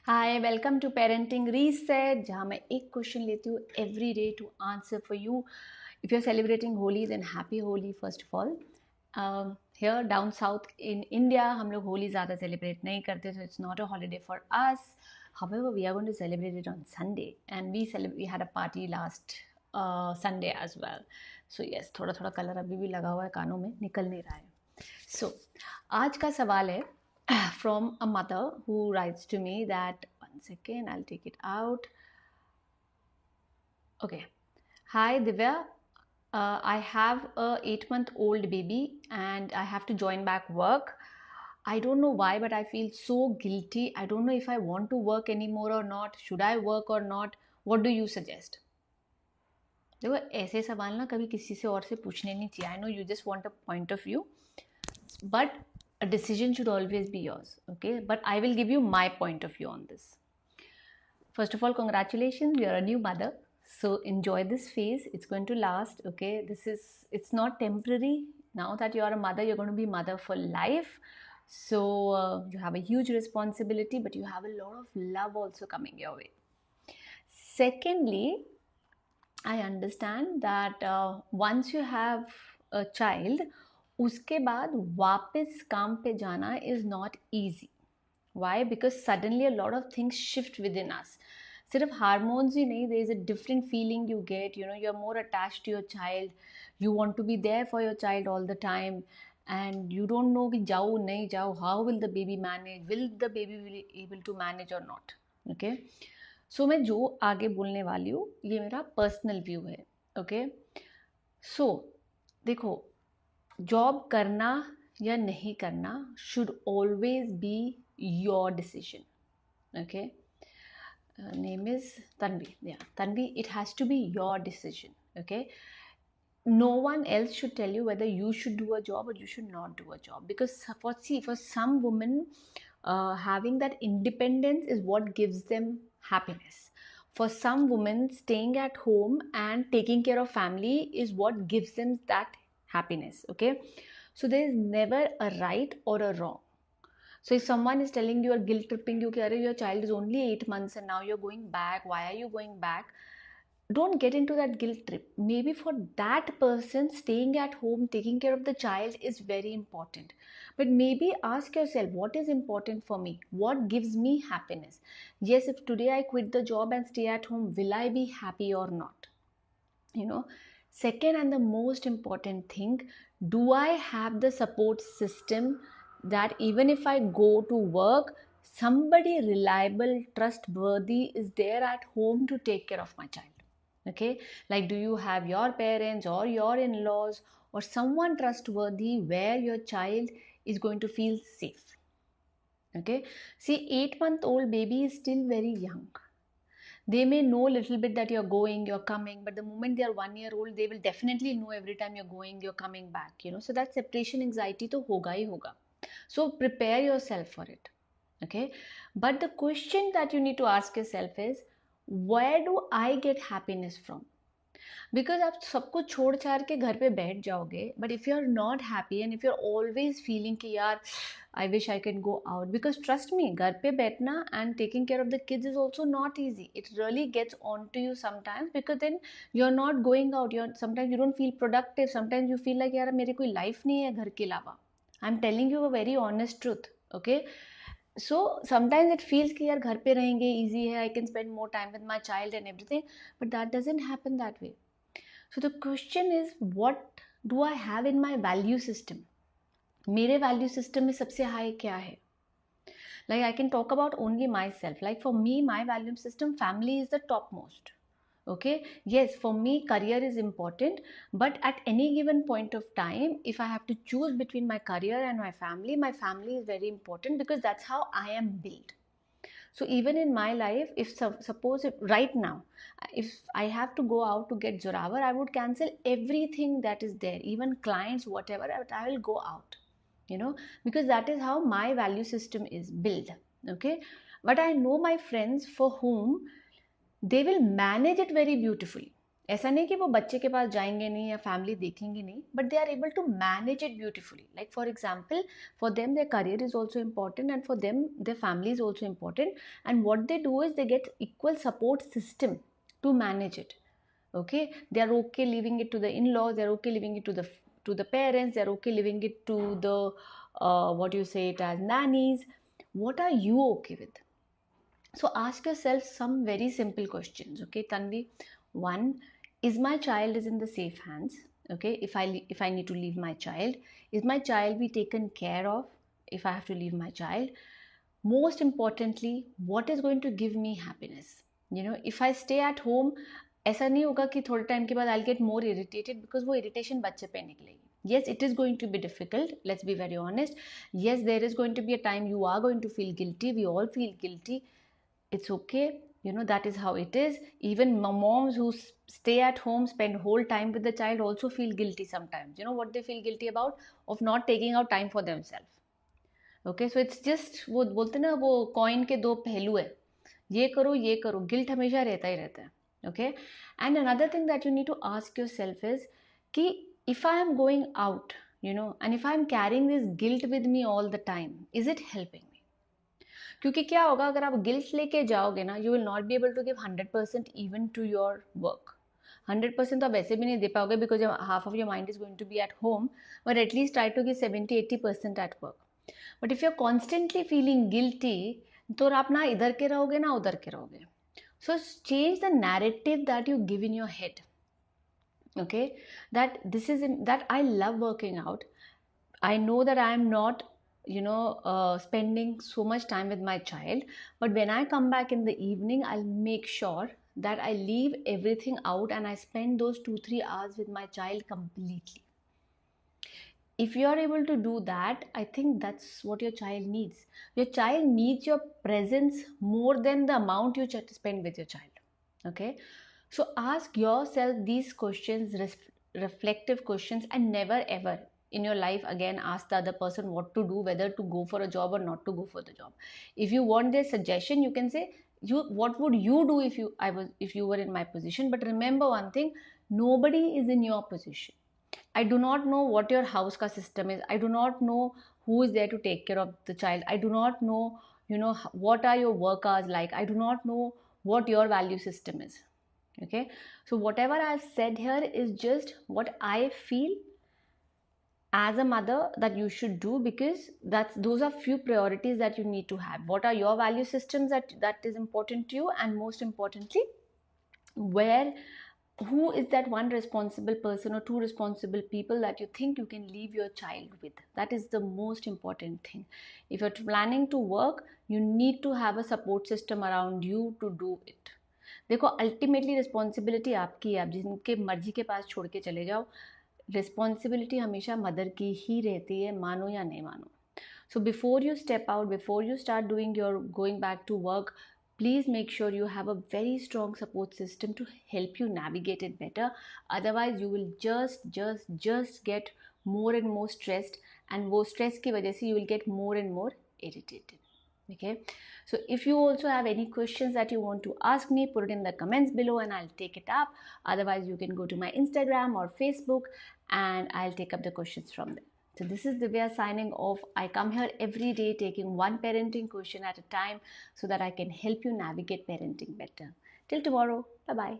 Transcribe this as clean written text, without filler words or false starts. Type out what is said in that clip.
Hi welcome to parenting reset जहाँ मैं एक क्वेश्चन लेती हूँ every day to answer for you. If you are celebrating Holi then happy Holi first of all. Here down south in India हम लोग होली ज़्यादा celebrate नहीं करते, so it's not a holiday for us. However, we are going to celebrate it on Sunday, and we had a party last Sunday as well. So yes, थोड़ा थोड़ा colour अभी भी लगा हुआ है, कानों में निकल नहीं रहा है. So आज का सवाल है from a mother who writes to me that, one second, I'll take it out. Okay. Hi Divya, I have a 8-month-old baby and I have to join back work. I don't know why, but I feel so guilty. I don't know if I want to work anymore or not. Should I work or not? What do you suggest? देखो, ऐसे सवाल ना कभी किसी से और से पूछने नहीं चाहिए. I know you just want a point of view, but a decision should always be yours, okay? But I will give you my point of view on this. First of all, congratulations, you're a new mother, so enjoy this phase. It's going to last, okay? It's not temporary. Now that you are a mother, you're going to be mother for life. So you have a huge responsibility, but you have a lot of love also coming your way. Secondly, I understand that once you have a child, उसके बाद वापस काम पे जाना is not easy. Why? Because suddenly a lot of things shift within us. सिर्फ hormones ही नहीं, there is a different feeling you get. You are more attached to your child. You want to be there for your child all the time, and you don't know कि जाऊँ नहीं जाऊँ. How will the baby manage? Will the baby be able to manage or not? Okay. So मैं जो आगे बोलने वाली हूँ ये मेरा पर्सनल व्यू है. ओके. सो देखो, जॉब करना या नहीं करना should always be your decision. Okay. Name is Tanvi. या Tanvi, it has to be your decision. Okay. No one else should tell you whether you should do a job or you should not do a job, because for some women, having that independence is what gives them happiness. For some women, staying at home and taking care of family is what gives them that happiness. Okay. So there is never a right or a wrong. So if someone is telling you or guilt tripping you, your child is only 8 months and now you're going back, why are you going back? Don't get into that guilt trip. Maybe for that person, staying at home, taking care of the child is very important. But maybe ask yourself, what is important for me? What gives me happiness? Yes, if today I quit the job and stay at home, will I be happy or not? Second and the most important thing, do I have the support system that even if I go to work, somebody reliable, trustworthy is there at home to take care of my child? Okay, like, do you have your parents or your in-laws or someone trustworthy where your child is going to feel safe? Okay. See, 8-month-old baby is still very young. They may know a little bit that you're going, you're coming, but the moment they are 1 year old, they will definitely know every time you're going, you're coming back, so that separation anxiety to hoga hi hoga. So prepare yourself for it. Okay. But the question that you need to ask yourself is, where do I get happiness from? Because आप सब कुछ छोड़ छाड़ के घर पे बैठ जाओगे, but if you are not happy and if you are always feeling कि यार I wish I can go out, because trust me, घर पे बैठना and taking care of the kids is also not easy. It really gets on to you sometimes, because then you're not going out. Sometimes you don't feel productive. Sometimes you feel like यार मेरी कोई life नहीं है घर के अलावा. I'm telling you a very honest truth. Okay. So sometimes it feels कि यार घर पे रहेंगे, easy है, I can spend more time with my child and everything, but that doesn't happen that way. So the question is, what do I have in my value system? मेरे value system में सबसे high क्या है? Like, I can talk about only myself. Like, for me, my value system, family is the topmost. Okay. Yes, for me, career is important, but at any given point of time, if I have to choose between my career and my family is very important, because that's how I am built. So even in my life, suppose right now, if I have to go out to get zoravar, I would cancel everything that is there, even clients, whatever, I will go out, because that is how my value system is built. Okay. But I know my friends for whom they will manage it very beautifully. ऐसा नहीं कि वो बच्चे के पास जाएंगे नहीं या family देखेंगे नहीं, but they are able to manage it beautifully. Like for example, for them their career is also important and for them their family is also important, and what they do is they get equal support system to manage it. Okay, they are okay leaving it to the in-laws, they are okay leaving it to the parents, they are okay leaving it to the what you say it as nannies. What are you okay with? So ask yourself some very simple questions. Okay, Tanvi, one, is my child is in the safe hands? Okay, if I need to leave my child, is my child be taken care of if I have to leave my child? Most importantly, what is going to give me happiness? If I stay at home, ऐसा नहीं होगा कि थोड़े time के बाद I'll get more irritated, because वो irritation बच्चे पे निकलेगी. Yes, it is going to be difficult, let's be very honest. Yes, there is going to be a time you are going to feel guilty, we all feel guilty. It's okay, that is how it is. Even moms who stay at home, spend whole time with the child, also feel guilty sometimes. What they feel guilty about? Of not taking out time for themselves. Okay, so it's just, वो बोलते ना, वो coin के दो पहलू है, ये करो, गिल्ट हमेशा रहता ही रहता है. Okay, and another thing that you need to ask yourself is कि if I am going out, and if I am carrying this guilt with me all the time, is it helping me? क्योंकि क्या होगा अगर आप guilt लेके जाओगे ना, you will not be able to give 100% even to your work. 100% तो आप वैसे भी नहीं दे पाओगे, because half of your mind is going to be at home, but at least try to give 70-80% at work. But if you're constantly feeling guilty, तो आप ना इधर के रहोगे ना उधर के रहोगे. So change the narrative that you give in your head. Okay, that I love working out. I know that I am not, spending so much time with my child, but when I come back in the evening, I'll make sure that I leave everything out and I spend those 2-3 hours with my child completely. If you are able to do that, I think that's what your child needs. Your child needs your presence more than the amount you spend with your child. Okay, so ask yourself these questions, reflective questions, and never ever in your life again ask the other person what to do, whether to go for a job or not to go for the job. If you want their suggestion, you can say, what would you do if you were in my position? But remember one thing, nobody is in your position. I do not know what your house ka system is. I do not know who is there to take care of the child. I do not know, what are your work hours like. I do not know what your value system is. Okay, so whatever I've said here is just what I feel as a mother that you should do, because those are few priorities that you need to have. What are your value systems that is important to you, and most importantly, who is that one responsible person or two responsible people that you think you can leave your child with? That is the most important thing. If you're planning to work, you need to have a support system around you to do it. देखो, ultimately responsibility आपकी है, आप जिनके मर्जी के पास छोड़ के चले जाओ, रिस्पॉन्सिबिलिटी हमेशा मदर की ही रहती है, मानो या नहीं मानो. So before you step out, before you start doing your going back to work, please make sure you have a very strong support system to help you navigate it better. Otherwise you will just get more and more stressed, and वो stress की वजह से you will get more and more irritated. Okay, so if you also have any questions that you want to ask me, put it in the comments below and I'll take it up. Otherwise you can go to my Instagram or Facebook and I'll take up the questions from there. So this is Divya signing off. I come here every day taking one parenting question at a time so that I can help you navigate parenting better. Till tomorrow, bye bye.